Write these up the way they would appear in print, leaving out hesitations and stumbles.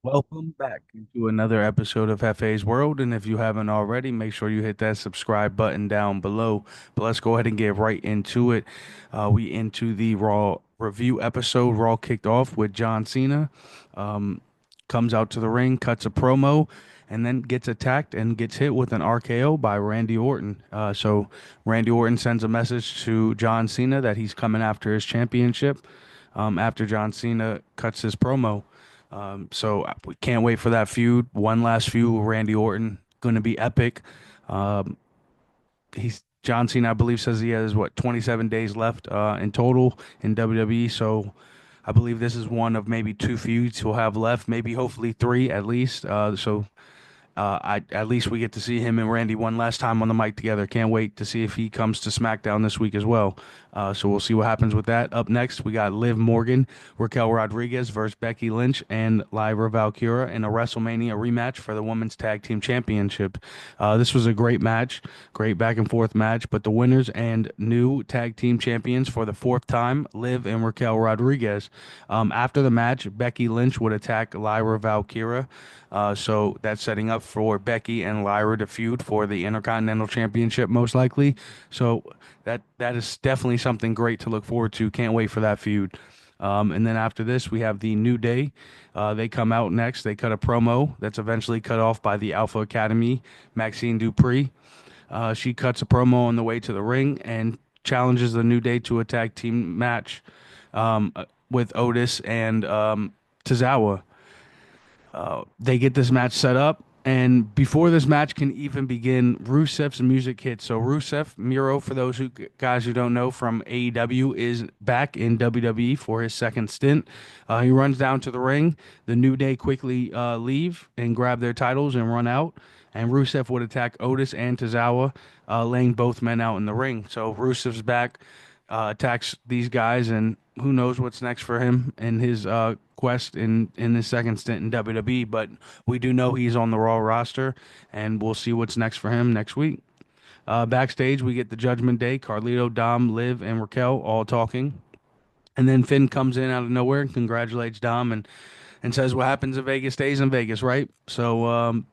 Welcome back to another episode of FA's World. And if you haven't already, make sure you hit that subscribe button down below. But let's go ahead and get right into it. We into the Raw review episode. Raw kicked off with John Cena. Um, Comes out to the ring, cuts a promo, and then gets attacked and gets hit with an RKO by Randy Orton. So Randy Orton sends a message to John Cena that he's coming after his championship after John Cena cuts his promo. So we can't wait for that feud. One last feud with Randy Orton, going to be epic. Um, he's John Cena, I believe, says he has 27 days left in total in WWE. So I believe this is one of maybe two feuds he'll have left, maybe hopefully three at least. At least we get to see him and Randy one last time on the mic together. Can't wait to see if he comes to SmackDown this week as well. So we'll see what happens with that. Up next, we got Liv Morgan, Raquel Rodriguez versus Becky Lynch and Lyra Valkyria in a WrestleMania rematch for the Women's Tag Team Championship. This was a great match, great back and forth match, but the winners and new tag team champions for the fourth time, Liv and Raquel Rodriguez. After the match, Becky Lynch would attack Lyra Valkyria. So that's setting up for Becky and Lyra to feud for the Intercontinental Championship, most likely. So that is definitely something great to look forward to. Can't wait for that feud. And then after this, we have the New Day. They come out next. They cut a promo that's eventually cut off by the Alpha Academy, Maxine Dupree. She cuts a promo on the way to the ring and challenges the New Day to a tag team match with Otis and Tozawa. They get this match set up, and before this match can even begin, Rusev's music hits. So Rusev Miro, for those who guys who don't know from AEW, is back in WWE for his second stint. He runs down to the ring. The New Day quickly leave and grab their titles and run out. And Rusev would attack Otis and Tozawa, laying both men out in the ring. So Rusev's back, attacks these guys, and who knows what's next for him in his quest in his second stint in WWE. But we do know he's on the Raw roster, and we'll see what's next for him next week. Backstage, we get the Judgment Day, Carlito, Dom, Liv, and Raquel all talking. And then Finn comes in out of nowhere and congratulates Dom and says, "What happens in Vegas stays in Vegas," right? So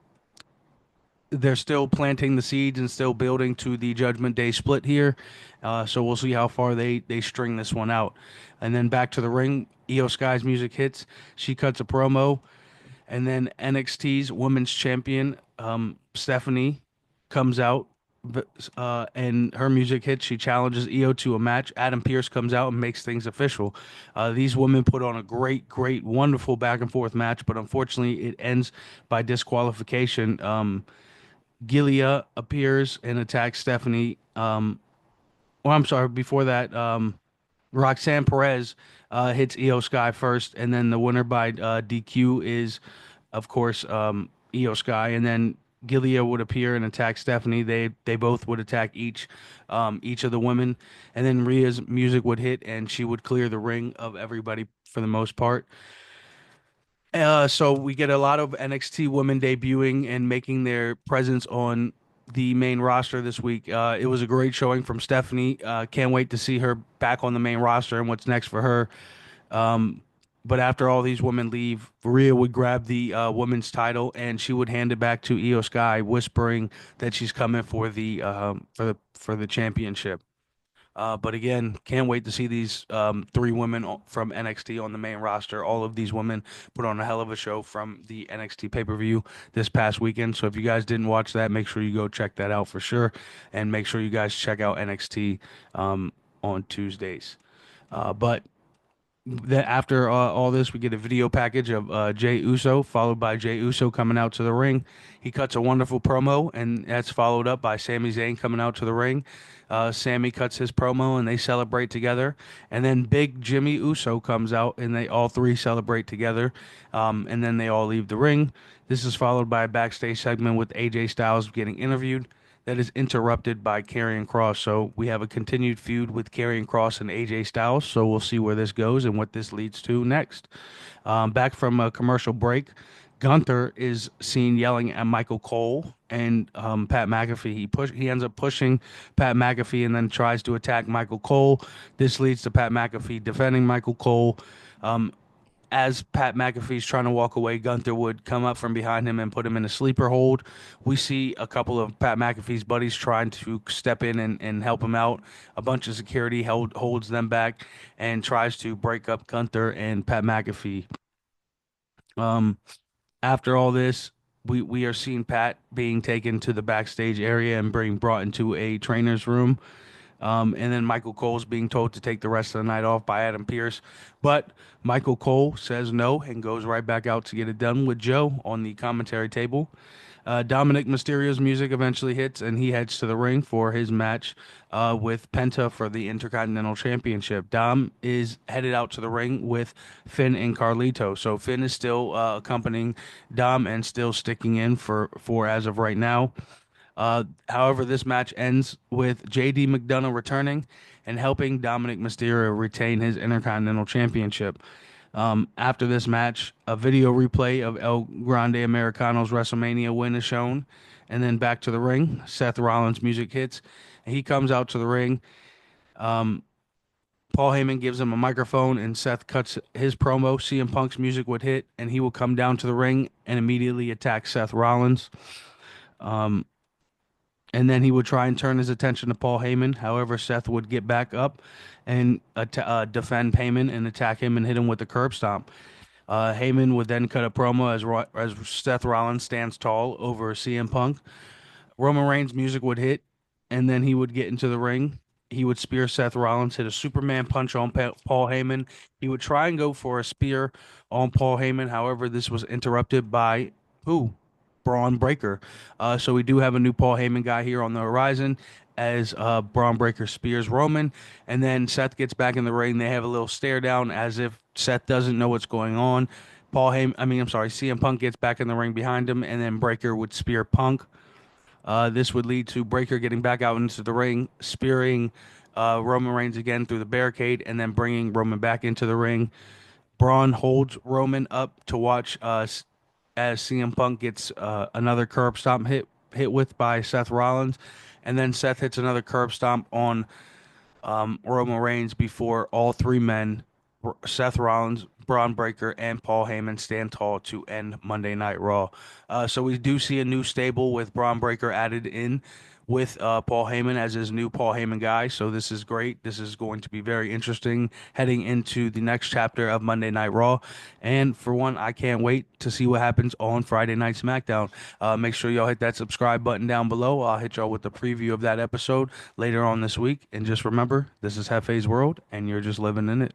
they're still planting the seeds and still building to the Judgment Day split here. So we'll see how far they string this one out. And then back to the ring, Io Sky's music hits. She cuts a promo, and then NXT's Women's Champion Stephanie comes out. And her music hits. She challenges Io to a match. Adam Pearce comes out and makes things official. These women put on a great, wonderful back and forth match, but unfortunately, it ends by disqualification. Gilia appears and attacks Stephanie. Well, I'm sorry. Before that, Roxanne Perez hits Io Sky first, and then the winner by DQ is, of course, Io Sky, and then Gilia would appear and attack Stephanie. They both would attack each of the women, and then Rhea's music would hit, and she would clear the ring of everybody for the most part. So we get a lot of NXT women debuting and making their presence on the main roster this week. It was a great showing from Stephanie. Can't wait to see her back on the main roster and what's next for her. Um, but after all these women leave, Rhea would grab the women's title and she would hand it back to Io Sky, whispering that she's coming for the championship. But again, can't wait to see these three women from NXT on the main roster. All of these women put on a hell of a show from the NXT pay-per-view this past weekend. So if you guys didn't watch that, make sure you go check that out for sure. And make sure you guys check out NXT on Tuesdays. But then after all this, we get a video package of Jay Uso, followed by Jay Uso coming out to the ring. He cuts a wonderful promo, and that's followed up by Sami Zayn coming out to the ring. Sammy cuts his promo, and they celebrate together. And then Big Jimmy Uso comes out, and they all three celebrate together. And then they all leave the ring. This is followed by a backstage segment with AJ Styles getting interviewed that is interrupted by Karrion Kross. So we have a continued feud with Karrion Kross and AJ Styles. So we'll see where this goes and what this leads to next. Back from a commercial break, Gunther is seen yelling at Michael Cole and Pat McAfee. He ends up pushing Pat McAfee and then tries to attack Michael Cole. This leads to Pat McAfee defending Michael Cole. Um, as Pat McAfee's trying to walk away, Gunther would come up from behind him and put him in a sleeper hold. We see a couple of Pat McAfee's buddies trying to step in and help him out. A bunch of security holds them back and tries to break up Gunther and Pat McAfee. Um, After all this, we are seeing Pat being taken to the backstage area and being brought into a trainer's room. And then Michael Cole's being told to take the rest of the night off by Adam Pearce. But Michael Cole says no and goes right back out to get it done with Joe on the commentary table. Dominic Mysterio's music eventually hits, and he heads to the ring for his match with Penta for the Intercontinental Championship. Dom is headed out to the ring with Finn and Carlito. So Finn is still accompanying Dom and still sticking in for as of right now. However, this match ends with JD McDonough returning and helping Dominic Mysterio retain his Intercontinental Championship. After this match, a video replay of El Grande Americano's WrestleMania win is shown, and then back to the ring. Seth Rollins' music hits, and he comes out to the ring. Paul Heyman gives him a microphone, and Seth cuts his promo. CM Punk's music would hit, and he will come down to the ring and immediately attack Seth Rollins. And then he would try and turn his attention to Paul Heyman. However, Seth would get back up and defend Heyman and attack him and hit him with the curb stomp. Heyman would then cut a promo as Seth Rollins stands tall over CM Punk. Roman Reigns' music would hit, and then he would get into the ring. He would spear Seth Rollins, hit a Superman punch on Paul Heyman. He would try and go for a spear on Paul Heyman. However, this was interrupted by who? Braun Breaker. So we do have a new Paul Heyman guy here on the horizon as Braun Breaker spears Roman. And then Seth gets back in the ring. They have a little stare down as if Seth doesn't know what's going on. CM Punk gets back in the ring behind him, and then Breaker would spear Punk. This would lead to Breaker getting back out into the ring, spearing Roman Reigns again through the barricade, and then bringing Roman back into the ring. Braun holds Roman up to watch as CM Punk gets another curb stomp hit with by Seth Rollins, and then Seth hits another curb stomp on Roman Reigns before all three men, Seth Rollins, Braun Breaker, and Paul Heyman, stand tall to end Monday Night Raw. So we do see a new stable with Braun Breaker added in with Paul Heyman as his new Paul Heyman guy. So this is great. This is going to be very interesting heading into the next chapter of Monday Night Raw. And for one, I can't wait to see what happens on Friday Night SmackDown. Make sure y'all hit that subscribe button down below. I'll hit y'all with the preview of that episode later on this week. And just remember, this is Hefe's World, and you're just living in it.